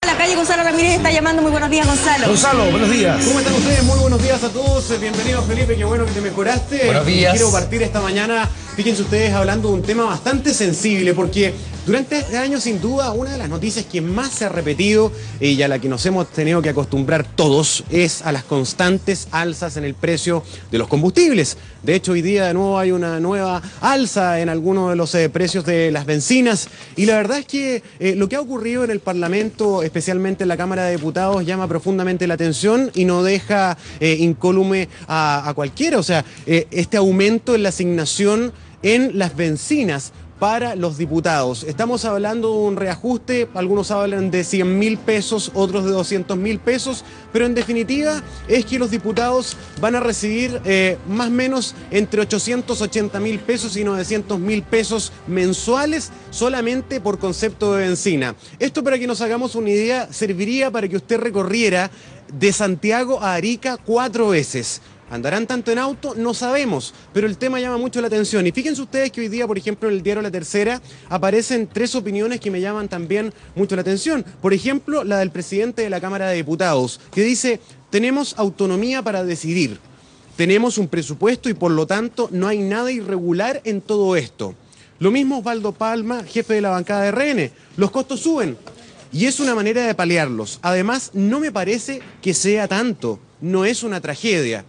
La calle Gonzalo Ramírez está llamando. Muy buenos días, Gonzalo. Gonzalo, buenos días. ¿Cómo están ustedes? Muy buenos días a todos. Bienvenido, Felipe. Qué bueno que te mejoraste. Buenos días. Quiero partir esta mañana, fíjense ustedes, hablando de un tema bastante sensible, porque durante este año, sin duda, una de las noticias que más se ha repetido y a la que nos hemos tenido que acostumbrar todos es a las constantes alzas en el precio de los combustibles. De hecho, hoy día de nuevo hay una nueva alza en algunos de los precios de las bencinas. Y la verdad es que lo que ha ocurrido en el Parlamento, especialmente en la Cámara de Diputados, llama profundamente la atención y no deja incólume a cualquiera. O sea, este aumento en la asignación en las bencinas para los diputados. Estamos hablando de un reajuste, algunos hablan de 100.000 pesos, otros de 200.000 pesos, pero en definitiva es que los diputados van a recibir más o menos entre 880.000 pesos y 900.000 pesos mensuales solamente por concepto de bencina. Esto, para que nos hagamos una idea, serviría para que usted recorriera de Santiago a Arica 4 veces. ¿Andarán tanto en auto? No sabemos, pero el tema llama mucho la atención. Y fíjense ustedes que hoy día, por ejemplo, en el diario La Tercera aparecen 3 opiniones que me llaman también mucho la atención. Por ejemplo, la del presidente de la Cámara de Diputados, que dice: tenemos autonomía para decidir, tenemos un presupuesto y por lo tanto no hay nada irregular en todo esto. Lo mismo Osvaldo Palma, jefe de la bancada de RN: los costos suben y es una manera de paliarlos. Además, no me parece que sea tanto, no es una tragedia.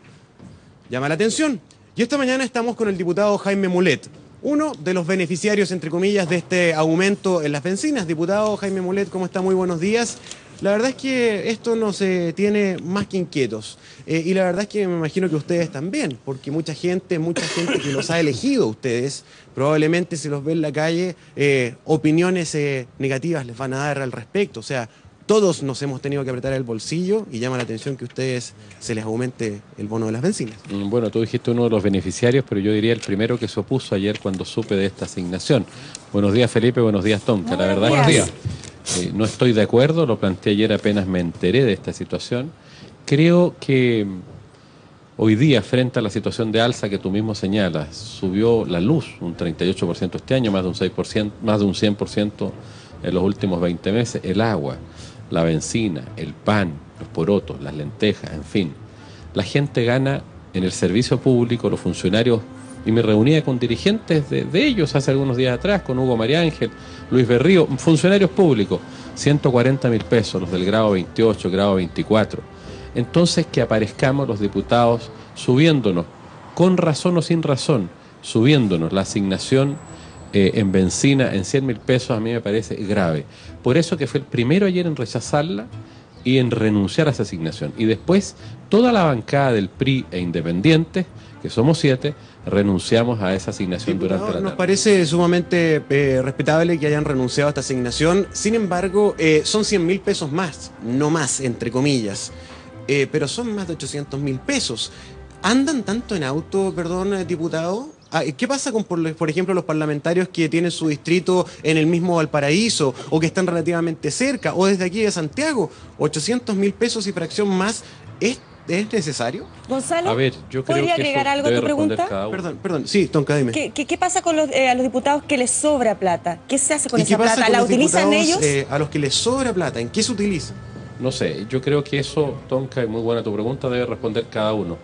Llama la atención. Y esta mañana estamos con el diputado Jaime Mulet, uno de los beneficiarios, entre comillas, de este aumento en las bencinas. Diputado Jaime Mulet, ¿cómo está? Muy buenos días. La verdad es que esto nos tiene más que inquietos. Y la verdad es que me imagino que ustedes también, porque mucha gente que los ha elegido a ustedes, probablemente si los ve en la calle, opiniones negativas les van a dar al respecto. O sea, todos nos hemos tenido que apretar el bolsillo y llama la atención que a ustedes se les aumente el bono de las bencinas. Bueno, tú dijiste uno de los beneficiarios, pero yo diría el primero que se opuso ayer cuando supe de esta asignación. Buenos días, Felipe, buenos días, Tonka. La verdad es que no estoy de acuerdo, lo planteé ayer apenas me enteré de esta situación. Creo que hoy día, frente a la situación de alza que tú mismo señalas, subió la luz un 38% este año, más de un 6%, más de un 100% en los últimos 20 meses, el agua, la bencina, el pan, los porotos, las lentejas, en fin. La gente gana en el servicio público, los funcionarios, y me reunía con dirigentes de ellos hace algunos días atrás, con Hugo María Ángel, Luis Berrío, funcionarios públicos, 140.000 pesos, los del grado 28, grado 24. Entonces, que aparezcamos los diputados subiéndonos, con razón o sin razón, subiéndonos la asignación en bencina en 100.000 pesos, a mí me parece grave. Por eso que fue el primero ayer en rechazarla y en renunciar a esa asignación. Y después, toda la bancada del PRI e independientes, que somos 7, renunciamos a esa asignación durante la tarde. Nos parece sumamente respetable que hayan renunciado a esta asignación. Sin embargo, son 100.000 pesos más, no más, entre comillas. Pero son más de 800.000 pesos. ¿Andan tanto en auto, perdón, diputado? ¿Qué pasa con, por ejemplo, los parlamentarios que tienen su distrito en el mismo Valparaíso o que están relativamente cerca o desde aquí de Santiago? 800.000 pesos y fracción más, ¿es necesario? Gonzalo, a ver, yo creo ¿podría que agregar algo a tu pregunta? Perdón, sí, Tonka, dime. ¿Qué pasa con a los diputados que les sobra plata? ¿Qué se hace con esa plata? ¿La utilizan ellos? A los que les sobra plata, ¿en qué se utiliza? No sé, yo creo que eso, Tonka, es muy buena tu pregunta, debe responder cada uno.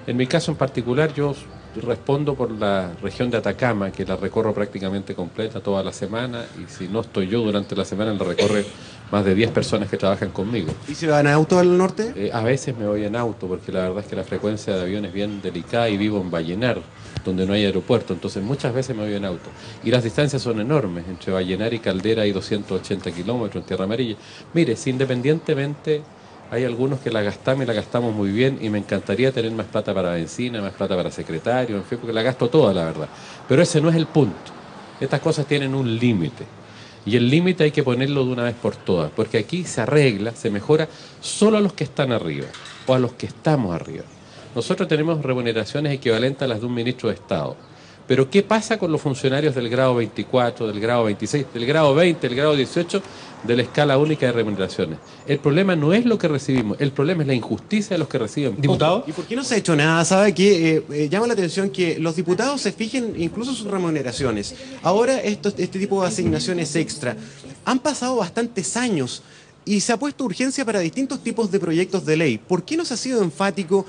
En mi caso en particular, yo respondo por la región de Atacama, que la recorro prácticamente completa toda la semana, y si no estoy yo durante la semana, la recorre más de 10 personas que trabajan conmigo. ¿Y se van en auto al norte? A veces me voy en auto, porque la verdad es que la frecuencia de avión es bien delicada y vivo en Vallenar, donde no hay aeropuerto, entonces muchas veces me voy en auto. Y las distancias son enormes, entre Vallenar y Caldera hay 280 kilómetros en Tierra Amarilla. Mire, si independientemente hay algunos que la gastamos y la gastamos muy bien, y me encantaría tener más plata para bencina, más plata para secretario, en fin, porque la gasto toda, la verdad. Pero ese no es el punto. Estas cosas tienen un límite. Y el límite hay que ponerlo de una vez por todas, porque aquí se arregla, se mejora solo a los que están arriba, o a los que estamos arriba. Nosotros tenemos remuneraciones equivalentes a las de un ministro de Estado. Pero ¿qué pasa con los funcionarios del grado 24, del grado 26, del grado 20, del grado 18, de la escala única de remuneraciones? El problema no es lo que recibimos, el problema es la injusticia de los que reciben. ¿Diputado? ¿Y por qué no se ha hecho nada? ¿Sabe que llama la atención que los diputados se fijen incluso sus remuneraciones? Ahora este tipo de asignaciones extra. Han pasado bastantes años. y se ha puesto urgencia para distintos tipos de proyectos de ley. ¿Por qué no se ha sido enfático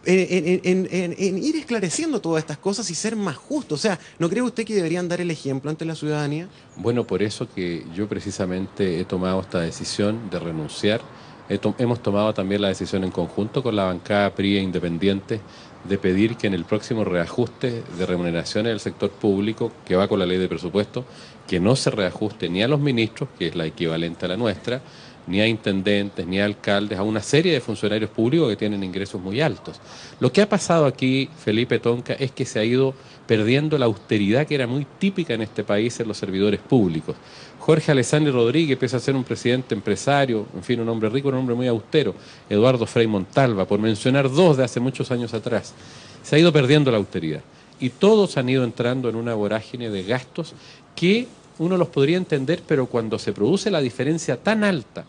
en ir esclareciendo todas estas cosas y ser más justo? O sea, ¿no cree usted que deberían dar el ejemplo ante la ciudadanía? Bueno, por eso que yo precisamente he tomado esta decisión de renunciar. Hemos tomado también la decisión en conjunto con la bancada PRI e Independiente de pedir que en el próximo reajuste de remuneraciones del sector público, que va con la ley de presupuesto, que no se reajuste ni a los ministros, que es la equivalente a la nuestra, ni a intendentes, ni a alcaldes, a una serie de funcionarios públicos que tienen ingresos muy altos. Lo que ha pasado aquí, Felipe Tonka, es que se ha ido perdiendo la austeridad que era muy típica en este país en los servidores públicos. Jorge Alessandri Rodríguez, pese a ser un presidente empresario, en fin, un hombre rico, un hombre muy austero. Eduardo Frei Montalva, por mencionar dos de hace muchos años atrás. Se ha ido perdiendo la austeridad. Y todos han ido entrando en una vorágine de gastos que uno los podría entender, pero cuando se produce la diferencia tan alta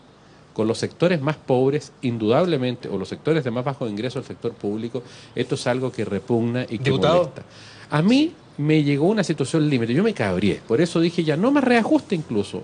con los sectores más pobres, indudablemente, o los sectores de más bajo ingreso del sector público, esto es algo que repugna y que molesta. A mí me llegó una situación límite, yo me cabrié, por eso dije ya no más reajuste incluso,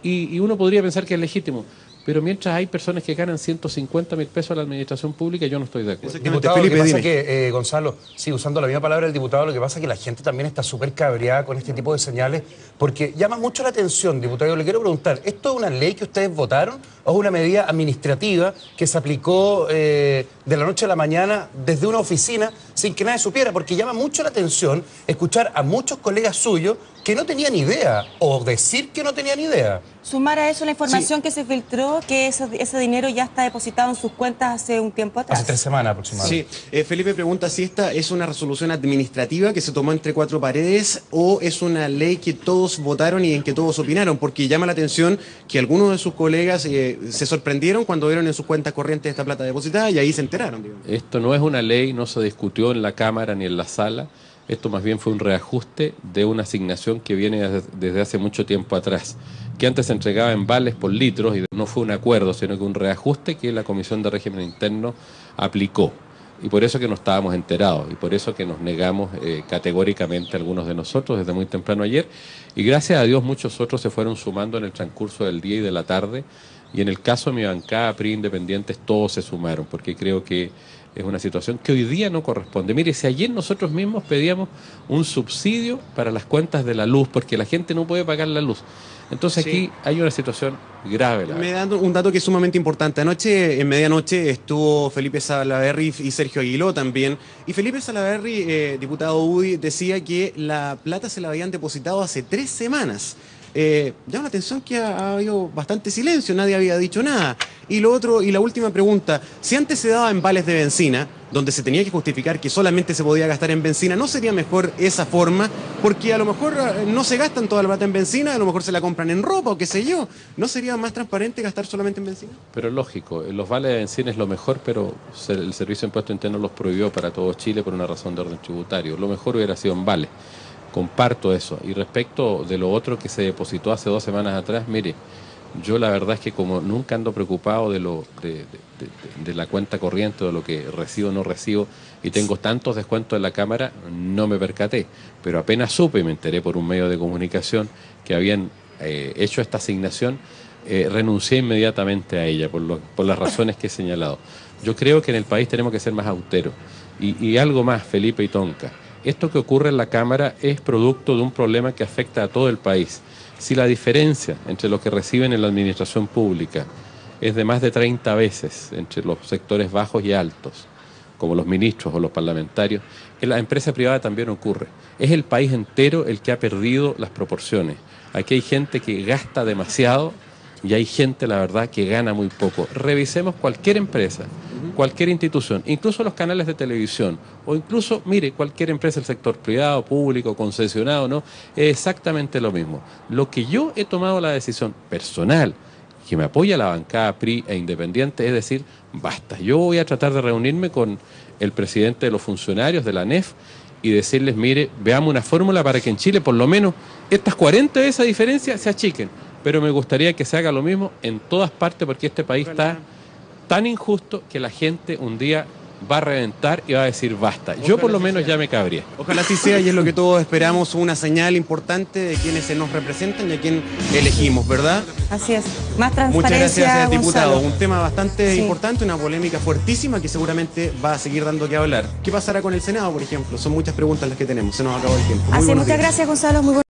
y uno podría pensar que es legítimo, pero mientras hay personas que ganan 150.000 pesos a la administración pública, yo no estoy de acuerdo. Diputado, Felipe, lo que pasa es que, Gonzalo, sí, usando la misma palabra del diputado, lo que pasa es que la gente también está súper cabreada con este tipo de señales, porque llama mucho la atención, diputado. Yo le quiero preguntar, ¿esto es una ley que ustedes votaron o es una medida administrativa que se aplicó de la noche a la mañana desde una oficina sin que nadie supiera? Porque llama mucho la atención escuchar a muchos colegas suyos que no tenían idea, o decir que no tenían idea. Sumar a eso la información que se filtró, que ese dinero ya está depositado en sus cuentas hace un tiempo atrás. Hace 3 semanas aproximadamente. Sí, Felipe pregunta si esta es una resolución administrativa que se tomó entre 4 paredes o es una ley que todos votaron y en que todos opinaron, porque llama la atención que algunos de sus colegas se sorprendieron cuando vieron en sus cuentas corrientes esta plata depositada y ahí se enteraron. Digamos. Esto no es una ley, no se discutió en la Cámara ni en la sala. Esto más bien fue un reajuste de una asignación que viene desde hace mucho tiempo atrás, que antes se entregaba en vales por litros y no fue un acuerdo, sino que un reajuste que la Comisión de Régimen Interno aplicó. Y por eso que no estábamos enterados, y por eso que nos negamos categóricamente algunos de nosotros desde muy temprano ayer. Y gracias a Dios muchos otros se fueron sumando en el transcurso del día y de la tarde. Y en el caso de mi bancada, PRI Independientes, todos se sumaron, porque creo que es una situación que hoy día no corresponde. Mire, si ayer nosotros mismos pedíamos un subsidio para las cuentas de la luz, porque la gente no puede pagar la luz. Entonces aquí hay una situación grave. Me da un dato que es sumamente importante. Anoche, en medianoche, estuvo Felipe Salaverry y Sergio Aguiló también. Y Felipe Salaverry, diputado UDI, decía que la plata se la habían depositado hace 3 semanas. Llama la atención que ha habido bastante silencio, nadie había dicho nada. Y lo otro, y la última pregunta, si antes se daba en vales de benzina, donde se tenía que justificar que solamente se podía gastar en benzina, ¿no sería mejor esa forma? Porque a lo mejor no se gastan toda la plata en benzina, a lo mejor se la compran en ropa o qué sé yo. ¿No sería más transparente gastar solamente en benzina? Pero es lógico, los vales de benzina es lo mejor, pero el Servicio de Impuesto Interno los prohibió para todo Chile por una razón de orden tributario. Lo mejor hubiera sido en vales. Comparto eso. Y respecto de lo otro que se depositó hace 2 semanas atrás, mire, yo la verdad es que como nunca ando preocupado de la cuenta corriente, de lo que recibo o no recibo, y tengo tantos descuentos en la Cámara, no me percaté. Pero apenas supe y me enteré por un medio de comunicación que habían hecho esta asignación, renuncié inmediatamente a ella por las razones que he señalado. Yo creo que en el país tenemos que ser más austeros. Y algo más, Felipe y Tonka. Esto que ocurre en la Cámara es producto de un problema que afecta a todo el país. Si la diferencia entre lo que reciben en la administración pública es de más de 30 veces entre los sectores bajos y altos, como los ministros o los parlamentarios, en la empresa privada también ocurre. Es el país entero el que ha perdido las proporciones. Aquí hay gente que gasta demasiado y hay gente, la verdad, que gana muy poco. Revisemos cualquier empresa, cualquier institución, incluso los canales de televisión, o incluso, mire, cualquier empresa del sector privado, público, concesionado, ¿no? Es exactamente lo mismo. Lo que yo he tomado la decisión personal, que me apoya la bancada PRI e Independiente, es decir, basta. Yo voy a tratar de reunirme con el presidente de los funcionarios de la ANEF y decirles, mire, veamos una fórmula para que en Chile por lo menos estas 40 de esa diferencia se achiquen. Pero me gustaría que se haga lo mismo en todas partes porque este país está tan injusto que la gente un día va a reventar y va a decir basta. Yo por lo menos ya me cabría. Ojalá así sea y es lo que todos esperamos, una señal importante de quienes se nos representan y a quien elegimos, ¿verdad? Así es. Más transparencia, Muchas gracias, diputado. Gonzalo. Un tema bastante Sí. importante, una polémica fuertísima que seguramente va a seguir dando que hablar. ¿Qué pasará con el Senado, por ejemplo? Son muchas preguntas las que tenemos. Se nos acabó el tiempo. Muy Así es, buenos muchas días. gracias, Gonzalo. Muy